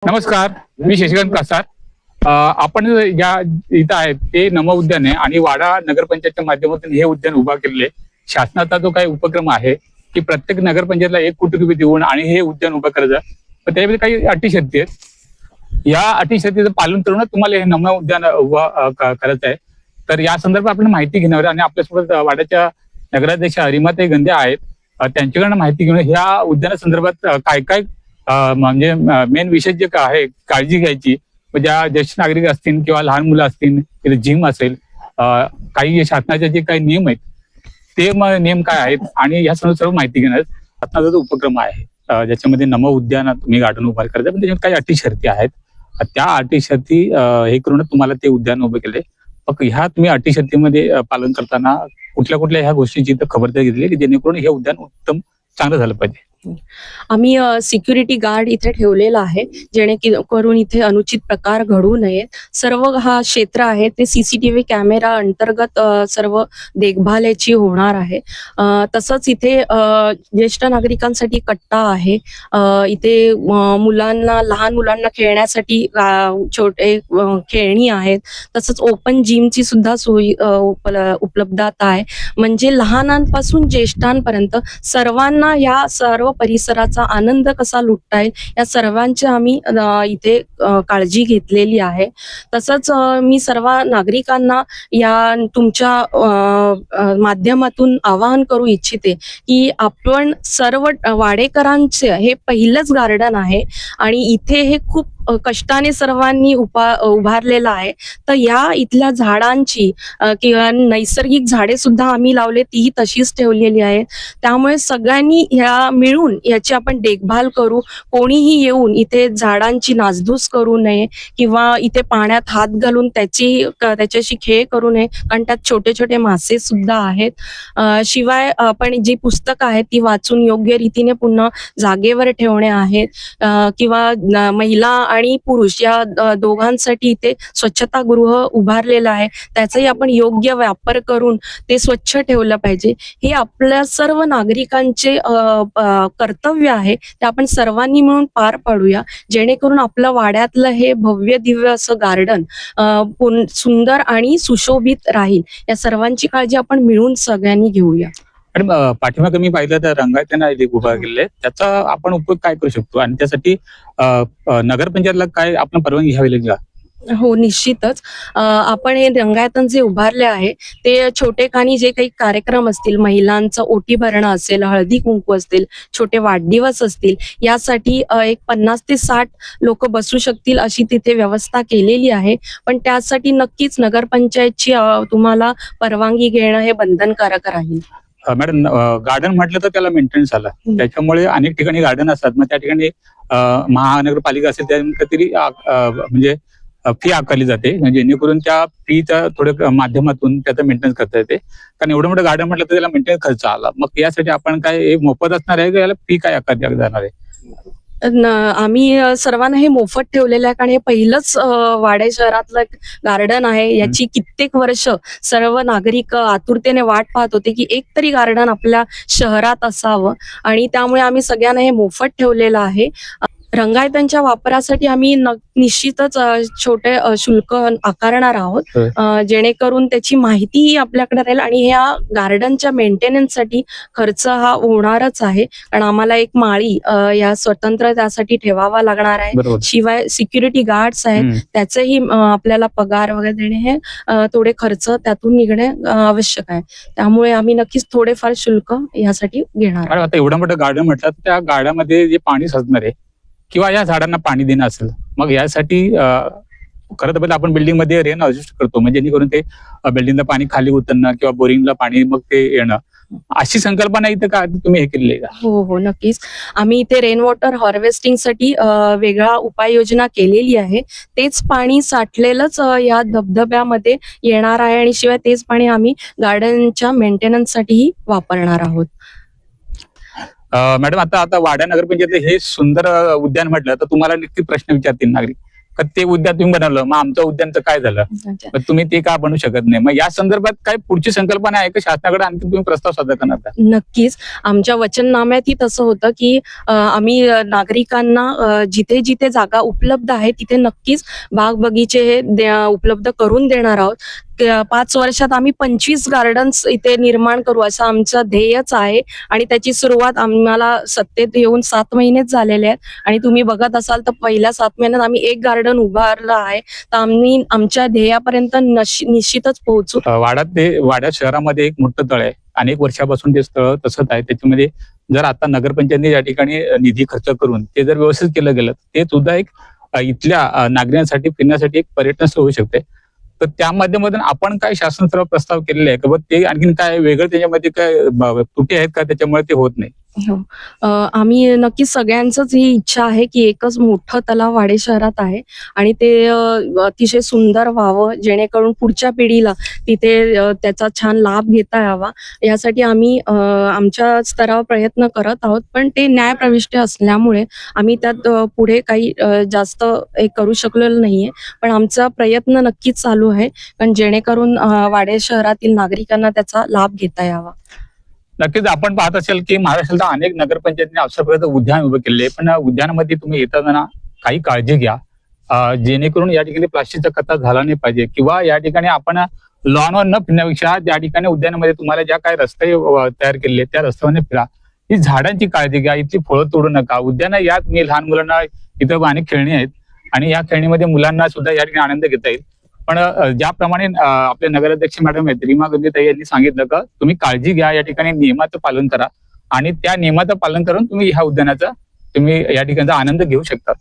नमस्कार, मी शशिकांत कासार. आपण या इथं आहे ते नम उद्यान आहे आणि वाडा नगरपंचायतच्या माध्यमातून हे उद्यान उभा केलेले. शासनाचा जो काही उपक्रम आहे की प्रत्येक नगरपंचायतला 1 कोटी रुपये देऊन आणि हे उद्यान उभं करायचं. पण त्याच्यामध्ये काही अटी शर्ती आहेत. या अटी शर्तीचं पालन करूनच तुम्हाला हे नम उद्यान उभा करायचं आहे. तर या संदर्भात आपण माहिती घेणार आहे आणि आपल्यासोबत वाड्याच्या नगराध्यक्ष हरिमाताई गंधे आहेत. त्यांच्याकडनं माहिती घेऊन ह्या उद्यानासंदर्भात काय काय म्हणजे मेन विषय जे काय आहे काळजी घ्यायची, ज्या ज्येष्ठ नागरिक असतील किंवा लहान मुलं असतील, जिम असेल, काही शासनाचे जे काही नियम आहेत ते नियम काय आहेत आणि या सर्व माहिती घेणार. शासनाचा जो उपक्रम आहे ज्याच्यामध्ये नम उद्यान तुम्ही गार्डन उभा करायचं, पण त्याच्यात काही अटी शर्ती आहेत. त्या अटी शर्ती हे करूनच तुम्हाला ते उद्यान उभे केले. मग ह्या तुम्ही अटी शर्तीमध्ये पालन करताना कुठल्या कुठल्या ह्या गोष्टींची खबरदारी घेतली की जेणेकरून हे उद्यान उत्तम चांगलं झालं पाहिजे. आम्ही सिक्युरिटी गार्ड इथे ठेवलेला आहे, जेणेकरून इथे अनुचित प्रकार घडू नये. सर्व हा क्षेत्र आहे ते सीसीटीव्ही कॅमेरा अंतर्गत सर्व देखभालीची होणार आहे. तसंच इथे ज्येष्ठ नागरिकांसाठी कट्टा आहे. इथे लहान मुलांना खेळण्यासाठी छोटे खेळणी आहेत. तसंच ओपन जिमची सुद्धा सोयी उपलब्धता आहे. म्हणजे लहानांपासून ज्येष्ठांपर्यंत सर्वांना या सर्व परिसराचा आनंद कसा लुटता येईल या सर्वांची आम्ही इथे काळजी घेतलेली आहे. तसंच मी सर्व नागरिकांना या तुमच्या माध्यमातून आवाहन करू इच्छिते की आपण सर्व वाडेकरांचे हे पहिलंच गार्डन आहे आणि इथे हे खूप कष्टाने सर्वांनी उभारलेला आहे. तर या इथल्या झाडांची किंवा नैसर्गिक झाडे सुद्धा आम्ही लावले, तीही तशीच ठेवलेली आहे. त्यामुळे सगळ्यांनी मिळून याची आपण देखभाल करू. कोणीही येऊन इथे झाडांची नासधूस करू नये किंवा इथे पाण्यात हात घालून त्याच्याशी खेळ करू नये, कारण त्यात छोटे छोटे मासे सुद्धा आहेत. शिवाय आपण जी पुस्तकं आहेत ती वाचून योग्य रीतीने पुन्हा जागेवर ठेवणे आहेत. किंवा महिला आणि पुरुष या दोघांसाठी इथे स्वच्छतागृह उभारलेलं आहे, त्याचाही आपण योग्य वापर करून ते स्वच्छ ठेवलं पाहिजे. हे आपल्या सर्व नागरिकांचे कर्तव्य आहे, ते आपण सर्वांनी मिळून पार पाडूया, जेणेकरून आपलं वाड्यातलं हे भव्य दिव्य असं गार्डन सुंदर आणि सुशोभित राहील. या सर्वांची काळजी आपण मिळून सगळ्यांनी घेऊया. आणि पाठीमागे मी पाहिलं तर रंगायतना उभा केलेले, त्याचा आपण उपयोग काय करू शकतो आणि त्यासाठी नगरपंचायतला काय आपण परवानगी घ्यावी लागेल? हो, निश्चितच. आपण हे रंगायतन जे उभारले आहे ते छोटेखानी जे काही कार्यक्रम असतील, महिलांचं ओटी भरणं असेल, हळदी कुंकू असतील, छोटे वाढदिवस असतील, यासाठी एक 50 ते 60 लोक बसू शकतील अशी तिथे व्यवस्था केलेली आहे. पण त्यासाठी नक्कीच नगरपंचायतची तुम्हाला परवानगी घेणं हे बंधनकारक राहील. मॅडम, गार्डन म्हटलं तर त्याला मेंटेनन्स आला, त्याच्यामुळे अनेक ठिकाणी गार्डन असतात. मग त्या ठिकाणी महानगरपालिका असेल त्या तरी म्हणजे फी आकारली जाते, जेणेकरून त्या फीच्या थोड्या माध्यमातून त्याचं मेंटेनन्स करता येते. कारण एवढं मोठं गार्डन म्हटलं तर त्याला मेंटेनन्स खर्च आला. मग यासाठी आपण काय मोफत असणार आहे का याला फी काय आकारली जाणार आहे? आम्ही सर्वांना हे मोफत ठेवलेलं आहे, कारण हे पहिलंच वाडे शहरातलं गार्डन आहे. याची कित्येक वर्ष सर्व नागरिक आतुरतेने वाट पाहत होते की एक तरी गार्डन आपल्या शहरात असावं, आणि त्यामुळे आम्ही सगळ्यांना हे मोफत ठेवलेलं आहे. रंगायतांच्या वापरासाठी आम्ही निश्चितच छोटे शुल्क आकारणार आहोत, जेणेकरून त्याची माहितीही आपल्याकडे राहील आणि ह्या गार्डनच्या मेंटेनन्ससाठी खर्च हा होणारच आहे, कारण आम्हाला एक माळी या स्वतंत्र त्यासाठी ठेवावा लागणार आहे. शिवाय सिक्युरिटी गार्ड्स आहेत, त्याचेही आपल्याला पगार वगैरे देणे हे थोडे खर्च त्यातून निघणे आवश्यक आहे. त्यामुळे आम्ही नक्कीच थोडेफार शुल्क यासाठी घेणार. आता एवढं मोठं गार्डन म्हटलं त्या गार्डनमध्ये जे पाणी साचणार आहे किंवा या झाडांना पाणी देणं असेल, मग यासाठी खरं तर आपण बिल्डिंग मध्ये रेन अडजस्ट करतो, म्हणजे जेणेकरून ते बिल्डिंगला पाणी खाली उतरणं किंवा बोरिंगला पाणी मग ते येणं, अशी संकल्पना इथं का तुम्ही हे केलेली आहे का? हो, नक्कीच. आम्ही इथे रेन वॉटर हार्वेस्टिंगसाठी वेगळा उपाययोजना केलेली आहे. तेच पाणी साठलेलंच या धबधब्यामध्ये येणार आहे आणि शिवाय तेच पाणी आम्ही गार्डनच्या मेंटेनन्ससाठीही वापरणार आहोत. मॅडम, आता वाडा नगरपंचायत हे सुंदर उद्यान म्हटलं तर तुम्हाला नक्की प्रश्न विचारतील नागरिक, का ते उद्यान तुम्ही बनवलं, मग आमचं उद्यानचं काय झालं, मग तुम्ही ते का बनवू शकत नाही? मग या संदर्भात काय पुढची संकल्पना आहे का शासनाकडे आणखी तुम्ही प्रस्ताव सादर करणार का? नक्कीच आमच्या वचननाम्यातही तसं होतं की आम्ही नागरिकांना जिथे जिथे जागा उपलब्ध आहे तिथे नक्कीच बाग बगीचे हे उपलब्ध करून देणार आहोत. 5 वर्षात आम्ही 25 गार्डन्स इथे निर्माण करू असं आमचं ध्येयच आहे आणि त्याची सुरुवात आम्हाला सत्तेत येऊन 7 महिनेच झालेले आहेत आणि तुम्ही बघत असाल तर पहिल्या 7 महिन्यात आम्ही एक गार्डन उभारलं आहे. तर आम्ही आमच्या ध्येयापर्यंत निश्चितच पोहोचू. वाडा शहरामध्ये एक मोठं तळ आहे, अनेक वर्षापासून ते स्थळ तसंच आहे. त्याच्यामध्ये जर आता नगरपंचायतीने या ठिकाणी निधी खर्च करून ते जर व्यवस्थित केलं गेलं ते सुद्धा एक इथल्या नागरिकांसाठी फिरण्यासाठी एक पर्यटन स्थळ होऊ शकते. तर त्या माध्यमातून आपण काय शासन सर्व प्रस्ताव केलेले आहे का? ते आणखीन काय वेगळं त्याच्यामध्ये काय त्रुटी आहेत का त्याच्यामुळे ते होत नाही? हो. आम्ही नक्कीच सगळ्यांचंच ही इच्छा आहे की एकच मोठं तलाव वाडे शहरात आहे आणि ते अतिशय सुंदर व्हावं जेणेकरून पुढच्या पिढीला तिथे त्याचा छान लाभ घेता यावा यासाठी आम्ही आमच्या स्तरावर प्रयत्न करत आहोत. पण ते न्यायप्रविष्ट असल्यामुळे आम्ही त्यात पुढे काही जास्त हे करू शकलेलो नाहीये. पण आमचा प्रयत्न नक्कीच चालू आहे कारण जेणेकरून वाडे शहरातील नागरिकांना त्याचा लाभ घेता यावा. नक्कीच आपण पाहत असेल की महाराष्ट्रात अनेक नगरपंचायतीने अशाप्रकारचं उद्यान उभं केले, पण उद्यानामध्ये तुम्ही येताना काही काळजी घ्या, जेणेकरून या ठिकाणी प्लास्टिकचा कचरा झाला नाही पाहिजे किंवा या ठिकाणी आपण लॉनवर न फिरण्यापेक्षा त्या ठिकाणी उद्यानामध्ये तुम्हाला ज्या काही रस्ते तयार केलेले त्या रस्त्यावर फिरा. ही झाडांची काळजी घ्या, इथली फळं तोडू नका. उद्यान यात मी लहान मुलांना इथं अनेक खेळणी आहेत आणि या खेळणीमध्ये मुलांना सुद्धा या ठिकाणी आनंद घेता येईल. पण ज्याप्रमाणे आपले नगराध्यक्ष मॅडम आहेत रीमा गंगीताई यांनी सांगितलं का तुम्ही काळजी घ्या, या ठिकाणी नियमाचं पालन करा आणि त्या नियमाचं पालन करून तुम्ही ह्या उद्यानाचा तुम्ही या ठिकाणचा आनंद घेऊ शकता.